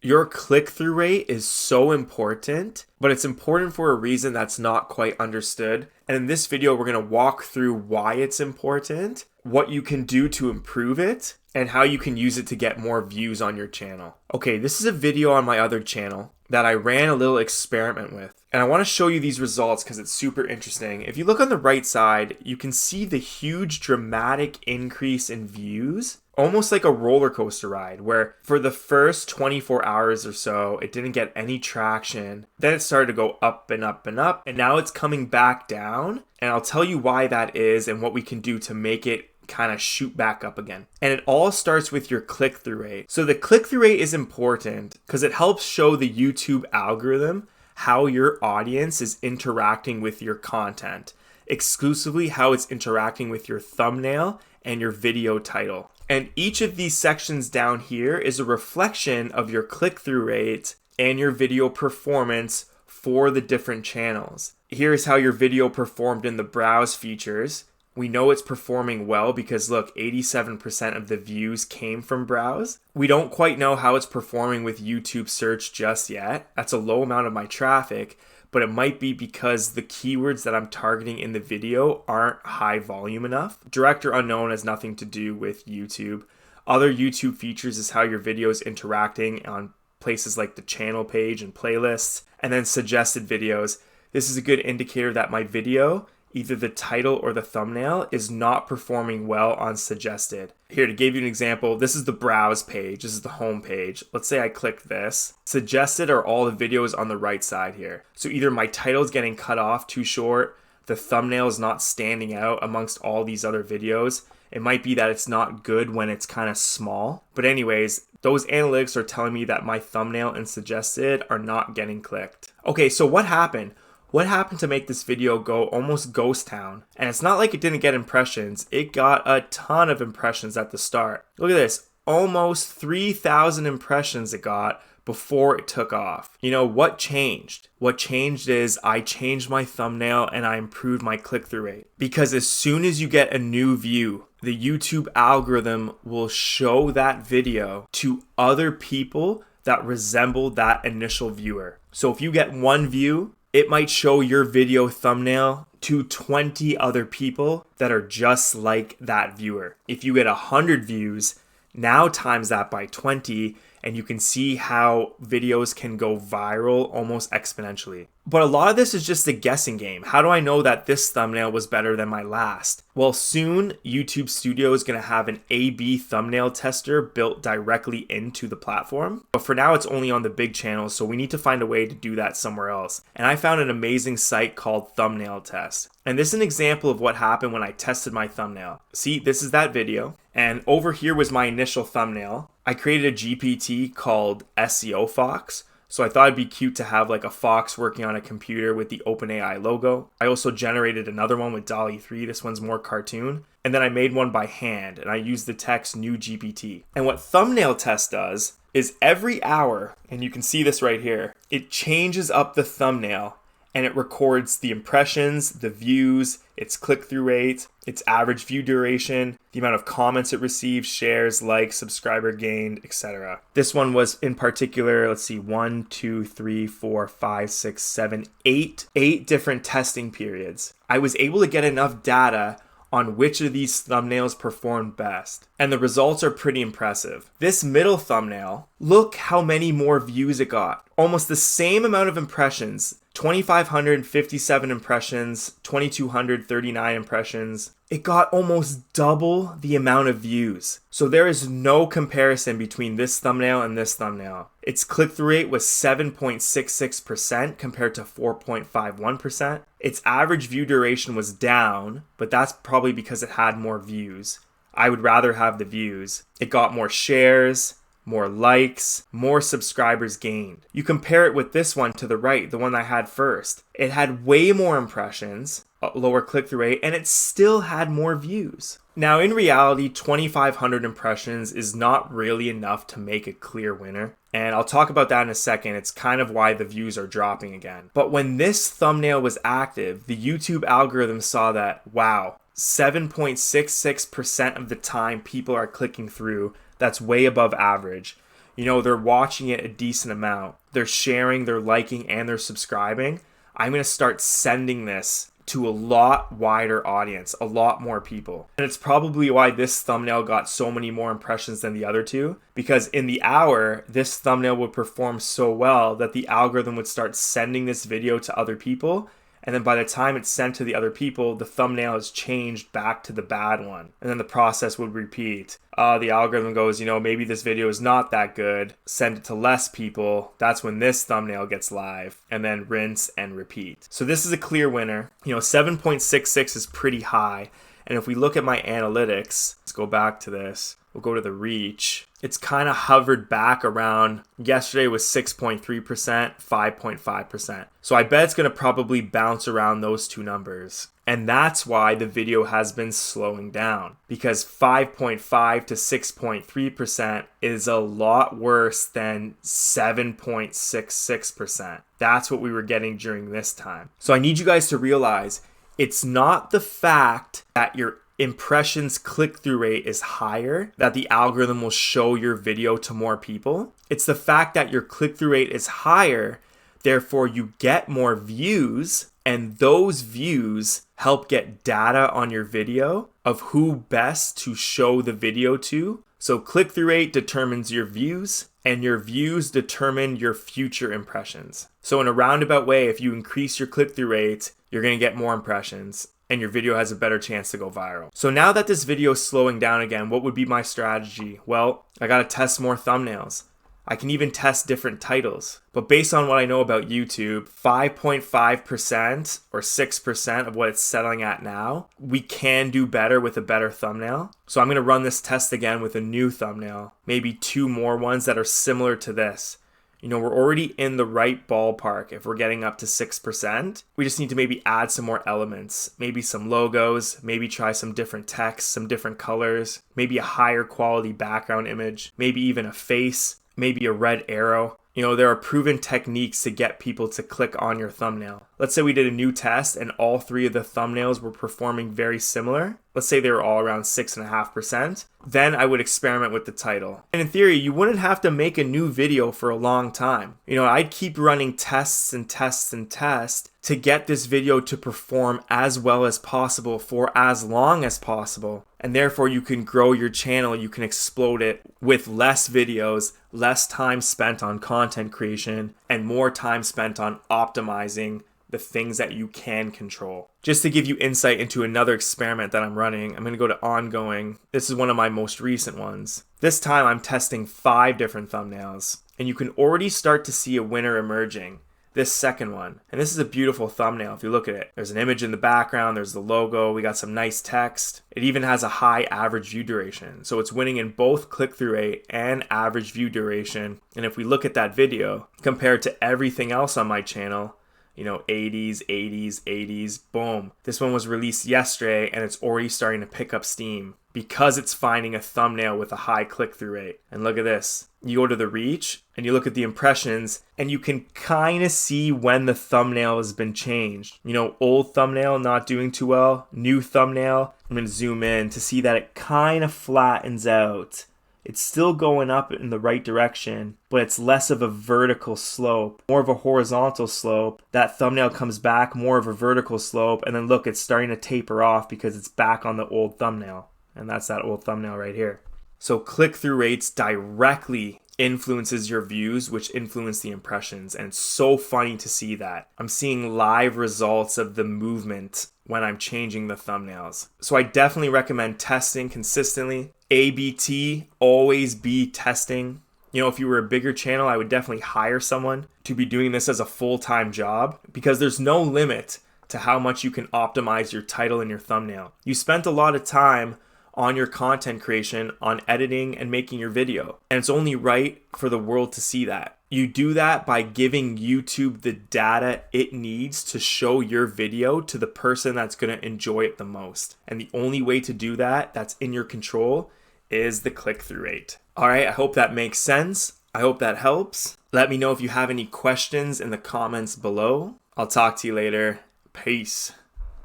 Your click-through rate is so important, but it's important for a reason that's not quite understood. And in this video, we're going to walk through why it's important, what you can do to improve it, and how you can use it to get more views on your channel. Okay, this is a video on my other channel that I ran a little experiment with. And I want to show you these results because it's super interesting. If you look on the right side, you can see the huge dramatic increase in views, almost like a roller coaster ride, where for the first 24 hours or so, it didn't get any traction. Then it started to go up and up and up, and now it's coming back down. And I'll tell you why that is and what we can do to make it kind of shoot back up again. And it all starts with your click-through rate. So the click-through rate is important because it helps show the YouTube algorithm how your audience is interacting with your content, exclusively how it's interacting with your thumbnail and your video title. And each of these sections down here is a reflection of your click-through rate and your video performance for the different channels. Here's how your video performed in the browse features. We know it's performing well because look, 87% of the views came from browse. We don't quite know how it's performing with YouTube search just yet. That's a low amount of my traffic, but it might be because the keywords that I'm targeting in the video aren't high volume enough. Direct or unknown has nothing to do with YouTube. Other YouTube features is how your video is interacting on places like the channel page and playlists, and then suggested videos. This is a good indicator that my video, either the title or the thumbnail, is not performing well on suggested. Here, to give you an example, this is the browse page. This is the home page. Let's say I click this. Suggested are all the videos on the right side here. So either my title is getting cut off too short, the thumbnail is not standing out amongst all these other videos. It might be that it's not good when it's kind of small. But anyways, those analytics are telling me that my thumbnail and suggested are not getting clicked. Okay, so what happened? What happened to make this video go almost ghost town? And it's not like it didn't get impressions. It got a ton of impressions at the start. Look at this, almost 3,000 impressions it got before it took off. You know, what changed? What changed is I changed my thumbnail and I improved my click-through rate. Because as soon as you get a new view, the YouTube algorithm will show that video to other people that resemble that initial viewer. So if you get one view, it might show your video thumbnail to 20 other people that are just like that viewer. If you get 100 views, now times that by 20, and you can see how videos can go viral almost exponentially. But a lot of this is just a guessing game. How do I know that this thumbnail was better than my last? Well, soon YouTube Studio is going to have an A/B thumbnail tester built directly into the platform. But for now, it's only on the big channels, so we need to find a way to do that somewhere else. And I found an amazing site called Thumbnail Test. And this is an example of what happened when I tested my thumbnail. See, this is that video. And over here was my initial thumbnail. I created a GPT called SEO Fox. So I thought it'd be cute to have like a fox working on a computer with the OpenAI logo. I also generated another one with DALL-E 3. This one's more cartoon. And then I made one by hand and I used the text new GPT. And what Thumbnail Test does is every hour, and you can see this right here, it changes up the thumbnail and it records the impressions, the views, its click-through rate, its average view duration, the amount of comments it receives, shares, likes, subscriber gained, etc. This one was in particular, let's see, 1, 2, 3, 4, 5, 6, 7, 8 different testing periods. I was able to get enough data on which of these thumbnails performed best. And the results are pretty impressive. This middle thumbnail, look how many more views it got. Almost the same amount of impressions, 2,557 impressions, 2,239 impressions. It got almost double the amount of views. So there is no comparison between this thumbnail and this thumbnail. Its click-through rate was 7.66% compared to 4.51%. Its average view duration was down, but that's probably because it had more views. I would rather have the views. It got more shares, more likes, more subscribers gained. You compare it with this one to the right, the one I had first. It had way more impressions, a lower click-through rate, and it still had more views. Now, in reality, 2,500 impressions is not really enough to make a clear winner. And I'll talk about that in a second. It's kind of why the views are dropping again. But when this thumbnail was active, the YouTube algorithm saw that, wow, 7.66% of the time people are clicking through. That's way above average. they're watching it a decent amount. They're sharing, they're liking, and they're subscribing. I'm going to start sending this to a lot wider audience, a lot more people. And it's probably why this thumbnail got so many more impressions than the other two, because in the hour, this thumbnail would perform so well that the algorithm would start sending this video to other people. And then by the time it's sent to the other people, the thumbnail is changed back to the bad one. And then the process would repeat. The algorithm goes, maybe this video is not that good. Send it to less people. That's when this thumbnail gets live. And then rinse and repeat. So this is a clear winner. 7.66 is pretty high. And if we look at my analytics, let's go back to this. We'll go to the reach. It's kind of hovered back around, yesterday was 6.3%, 5.5%. So I bet it's going to probably bounce around those two numbers. And that's why the video has been slowing down, because 5.5 to 6.3% is a lot worse than 7.66%. That's what we were getting during this time. So I need you guys to realize it's not the fact that your impressions click-through rate is higher that the algorithm will show your video to more people. It's the fact that your click-through rate is higher, therefore you get more views, and those views help get data on your video of who best to show the video to. So click-through rate determines your views, and your views determine your future impressions. So in a roundabout way, if you increase your click-through rate, you're going to get more impressions, and your video has a better chance to go viral. So now that this video is slowing down again, what would be my strategy? Well, I gotta test more thumbnails. I can even test different titles. But based on what I know about YouTube, 5.5% or 6% of what it's settling at now, we can do better with a better thumbnail. So I'm gonna run this test again with a new thumbnail, maybe 2 more ones that are similar to this. We're already in the right ballpark if we're getting up to 6%. We just need to maybe add some more elements, maybe some logos, maybe try some different text, some different colors, maybe a higher quality background image, maybe even a face, maybe a red arrow. There are proven techniques to get people to click on your thumbnail. Let's say we did a new test and all 3 of the thumbnails were performing very similar. Let's say they were all around 6.5%. Then I would experiment with the title. And in theory, you wouldn't have to make a new video for a long time. I'd keep running tests and tests and tests to get this video to perform as well as possible for as long as possible. And therefore you can grow your channel, you can explode it with less videos, less time spent on content creation, and more time spent on optimizing the things that you can control. Just to give you insight into another experiment that I'm running, I'm going to go to ongoing. This is one of my most recent ones. This time I'm testing 5 different thumbnails, and you can already start to see a winner emerging. This second one. And this is a beautiful thumbnail if you look at it. There's an image in the background, there's the logo, we got some nice text. It even has a high average view duration. So it's winning in both click-through rate and average view duration. And if we look at that video compared to everything else on my channel, 80s, 80s, 80s, boom. This one was released yesterday and it's already starting to pick up steam because it's finding a thumbnail with a high click-through rate. And look at this. You go to the reach and you look at the impressions and you can kind of see when the thumbnail has been changed. Old thumbnail not doing too well, new thumbnail. I'm going to zoom in to see that it kind of flattens out. It's still going up in the right direction, but it's less of a vertical slope, more of a horizontal slope. That thumbnail comes back, more of a vertical slope, and then look, it's starting to taper off because it's back on the old thumbnail. And that's that old thumbnail right here. So click-through rates directly influences your views, which influence the impressions. And it's so funny to see that. I'm seeing live results of the movement when I'm changing the thumbnails. So I definitely recommend testing consistently. ABT, always be testing. If you were a bigger channel, I would definitely hire someone to be doing this as a full-time job because there's no limit to how much you can optimize your title and your thumbnail. You spent a lot of time on your content creation, on editing and making your video. And it's only right for the world to see that. You do that by giving YouTube the data it needs to show your video to the person that's going to enjoy it the most. And the only way to do that that's in your control is the click-through rate. All right, I hope that makes sense. I hope that helps. Let me know if you have any questions in the comments below. I'll talk to you later. Peace.